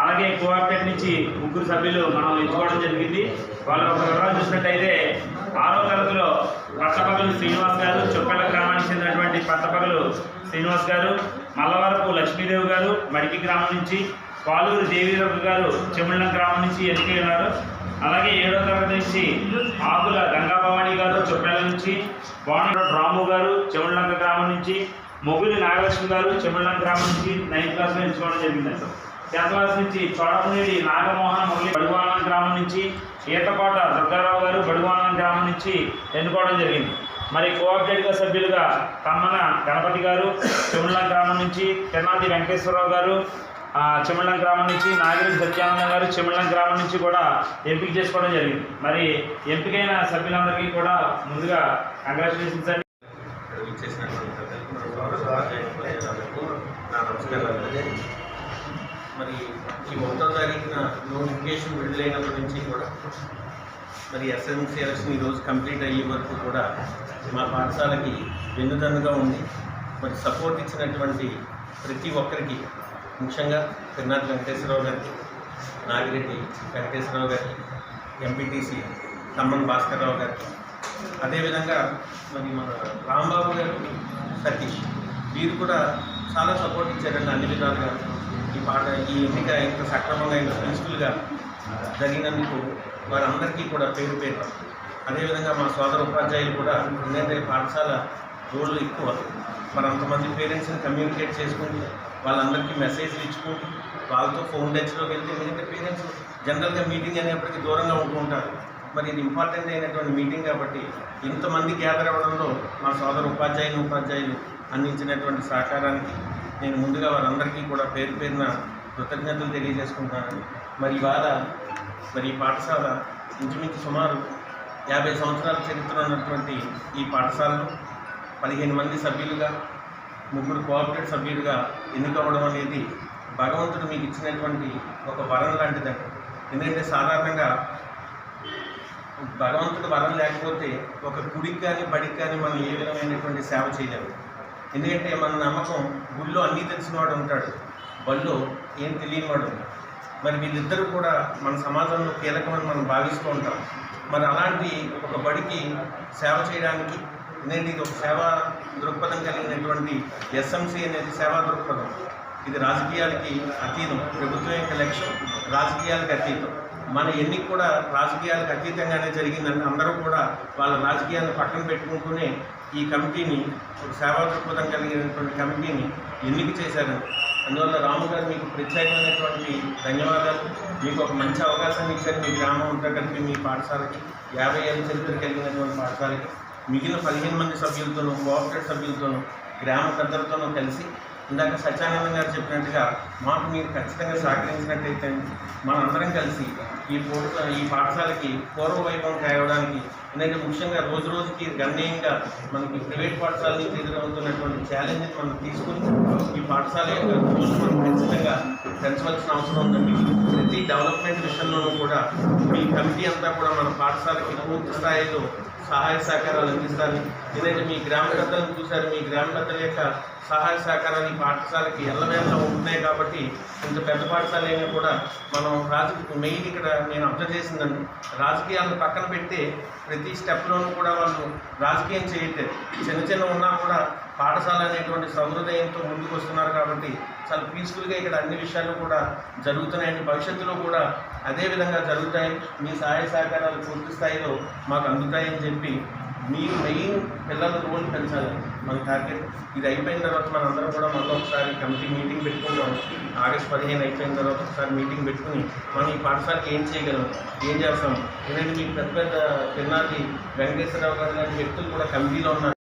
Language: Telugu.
అలాగే కోఆప్టెడ్ నుంచి 3 సభ్యులు మనం ఎంచుకోవడం జరిగింది. వాళ్ళ ఒక వివరాలు చూసినట్టయితే 6వ తరగతిలో పట్టపగలు శ్రీనివాస్ గారు, చొప్పెల గ్రామానికి చెందినటువంటి పట్టపగలు శ్రీనివాస్ గారు, మల్లవరపు లక్ష్మీదేవి గారు మడికి గ్రామం నుంచి, పాలూరు దేవీరవ్వ గారు చెముళ్ళం గ్రామం నుంచి ఎన్నికయ్యారు. అలాగే 7వ తరగతి నుంచి ఆకుల గంగాభవాని గారు చొప్పెల నుంచి, బాణ రాము గారు చెముళ్ళంక గ్రామం నుంచి, మొగులి నాగలక్ష్మి గారు చెముళ్ళం గ్రామం నుంచి 9th క్లాస్లో ఎంచుకోవడం జరిగిందంట. 10th క్లాస్ నుంచి చోడపనేడి నాగమోహన్ మురళి బడువానం గ్రామం నుంచి, ఈతకోట దుర్గారావు గారు బడువానం గ్రామం నుంచి ఎన్నుకోవడం జరిగింది. మరి కోఆప్టెడ్గా సభ్యులుగా తమ్మన గణపతి గారు చెముళ్ళం గ్రామం నుంచి, తెనాది వెంకటేశ్వరరావు గారు చెముళ్ళం గ్రామం నుంచి, నాగిరి సత్యానంద గారు చెముళ్ళం గ్రామం నుంచి కూడా ఎంపిక చేసుకోవడం జరిగింది. మరి ఎంపికైన సభ్యులందరికీ కూడా ముందుగా కంగ్రాచులేషన్స్ అండి. మరి ఈ 1వ తారీఖున నోటిఫికేషన్ విడుదలైనప్పటి నుంచి కూడా మరి ఎస్ఎంసీ ఎలక్షన్ ఈరోజు కంప్లీట్ అయ్యే వరకు కూడా మా పాఠశాలకి వెన్నుదన్నుగా ఉంది. మరి సపోర్ట్ ఇచ్చినటువంటి ప్రతి ఒక్కరికి, ముఖ్యంగా తిరునాటి వెంకటేశ్వరరావు గారికి, నాగిరెడ్డి వెంకటేశ్వరరావు గారికి, ఎంపీటీసీ తమ్మన్ భాస్కర్రావు గారికి, అదేవిధంగా మరి మన రాంబాబు గారు, సతీష్ వీరు కూడా చాలా సపోర్ట్ ఇచ్చారండి అన్ని విధాలుగా. ఈ ఎన్నిక ఇంత సక్రమంగా ఇంత పీస్ఫుల్గా జరిగినందుకు వారందరికీ కూడా పేరు పేరు. అదేవిధంగా మా సోదర ఉపాధ్యాయులు కూడా ఎందుకంటే పాఠశాల రోజులు ఎక్కువ, మరి అంతమంది పేరెంట్స్ని కమ్యూనికేట్ చేసుకుంటూ వాళ్ళందరికీ మెసేజ్లు ఇచ్చుకుంటూ వాళ్ళతో ఫోన్ టచ్లోకి వెళ్తే, ఎందుకంటే పేరెంట్స్ జనరల్గా మీటింగ్ అనేప్పటికీ దూరంగా ఉంటూ ఉంటారు. మరి ఇది ఇంపార్టెంట్ అయినటువంటి మీటింగ్ కాబట్టి ఇంతమంది గ్యాదర్ అవ్వడంలో మా సోదర ఉపాధ్యాయులు అందించినటువంటి సహకారానికి నేను ముందుగా వారందరికీ కూడా పేరు పేరున కృతజ్ఞతలు తెలియజేసుకుంటున్నాను. మరి ఇవాళ మరి ఈ పాఠశాల ఇంచుమించు సుమారు 50 సంవత్సరాల చరిత్ర ఉన్నటువంటి ఈ పాఠశాలలో 15 మంది సభ్యులుగా 3 కోఆపరేటివ్ సభ్యులుగా ఎన్నికవ్వడం అనేది భగవంతుడు మీకు ఇచ్చినటువంటి ఒక వరం లాంటిదండి. ఎందుకంటే సాధారణంగా భగవంతుడు వరం లేకపోతే ఒక గుడికి కానీ బడికి కానీ మనం ఏ విధమైనటువంటి సేవ చేయలేము. ఎందుకంటే మన నమ్మకం గుడిలో అన్నీ తెలిసినవాడు ఉంటాడు, బడిలో ఏం తెలియనివాడు ఉంటాడు. మరి వీళ్ళిద్దరూ కూడా మన సమాజంలో కీలకమని మనం భావిస్తూ ఉంటాం. మరి అలాంటి ఒక బడికి సేవ చేయడానికి, ఎందుకంటే ఇది ఒక సేవా దృక్పథం కలిగినటువంటి ఎస్ఎంసీ అనేది సేవా దృక్పథం. ఇది రాజకీయాలకి అతీతం, ప్రభుత్వం యొక్క లక్ష్యం రాజకీయాలకు అతీతం. మన ఎన్నిక కూడా రాజకీయాలకు అతీతంగానే జరిగిందంటే అందరూ కూడా వాళ్ళ రాజకీయాలను పక్కన పెట్టుకుంటూనే ఈ కమిటీని, ఒక సేవా దృక్పథం కలిగినటువంటి కమిటీని ఎన్నిక చేశారండి. అందువల్ల రాము గారు మీకు ప్రత్యేకమైనటువంటి ధన్యవాదాలు. మీకు ఒక మంచి అవకాశాన్ని ఇచ్చారు. మీ గ్రామం అంతా కలిపి మీ పాఠశాలకి 50 ఏళ్ళ చరిత్ర కలిగినటువంటి పాఠశాలకి మిగిలిన 15 మంది సభ్యులతోనూ, కోఆపరేటివ్ సభ్యులతోనూ, గ్రామ పెద్దలతోనూ కలిసి ఇందాక సత్యానందం గారు చెప్పినట్టుగా మాకు మీరు ఖచ్చితంగా సహకరించినట్టయితే మనందరం కలిసి ఈ పాఠశాలకి పూర్వ వైభవం తేవడానికి, ఎందుకంటే ముఖ్యంగా రోజు రోజుకి గణనీయంగా మనకి ప్రైవేట్ పాఠశాల నుంచి ఎదురవుతున్నటువంటి ఛాలెంజ్ని మనం తీసుకుని ఈ పాఠశాల యొక్క రోజు మనం ఖచ్చితంగా పెంచవలసిన అవసరం ఉందండి. ప్రతి డెవలప్మెంట్ విషయంలోనూ కూడా మీ కమిటీ అంతా కూడా మన పాఠశాలకి పూర్తి స్థాయిలో సహాయ సహకారాలు అందిస్తాను. ఎందుకంటే మీ గ్రామ పెద్దలను చూశారు, మీ గ్రామ పెద్దల యొక్క సహాయ సహకారాలు ఈ పాఠశాలకి ఎల్లవేళ ఉంటున్నాయి. కాబట్టి ఇంత పెద్ద పాఠశాల అయినా కూడా మనం మెయిన్ ఇక్కడ నేను అబ్జర్వ్ చేసిందండి, రాజకీయాలను పక్కన పెట్టి ప్రతి స్టెప్లోనూ కూడా వాళ్ళు రాజకీయం చేయట్లేదు. చిన్న ఉన్నా కూడా పాఠశాల అనేటువంటి సహృదయంతో ముందుకు వస్తున్నారు. కాబట్టి చాలా పీస్ఫుల్గా ఇక్కడ అన్ని విషయాలు కూడా జరుగుతున్నాయండి. భవిష్యత్తులో కూడా అదే విధంగా జరుగుతాయి. మీ సహాయ సహకారాలు పూర్తి స్థాయిలో మాకు అందుతాయని చెప్పి మీరు మెయిన్ పిల్లల రోల్ పెంచాలి మన టార్గెట్. ఇది అయిపోయిన తర్వాత మనందరం కూడా మళ్ళీ ఒకసారి కమిటీ మీటింగ్ పెట్టుకుంటాం. ఆగస్టు 15 అయిపోయిన తర్వాత ఒకసారి మీటింగ్ పెట్టుకుని మనం ఈ పాఠశాలకి ఏం చేయగలం, ఏం చేస్తాం. ఎందుకంటే మీకు పెద్ద తిరునాటి వెంకటేశ్వరరావు గారు లాంటి వ్యక్తులు కూడా కమిటీలో ఉన్నారు.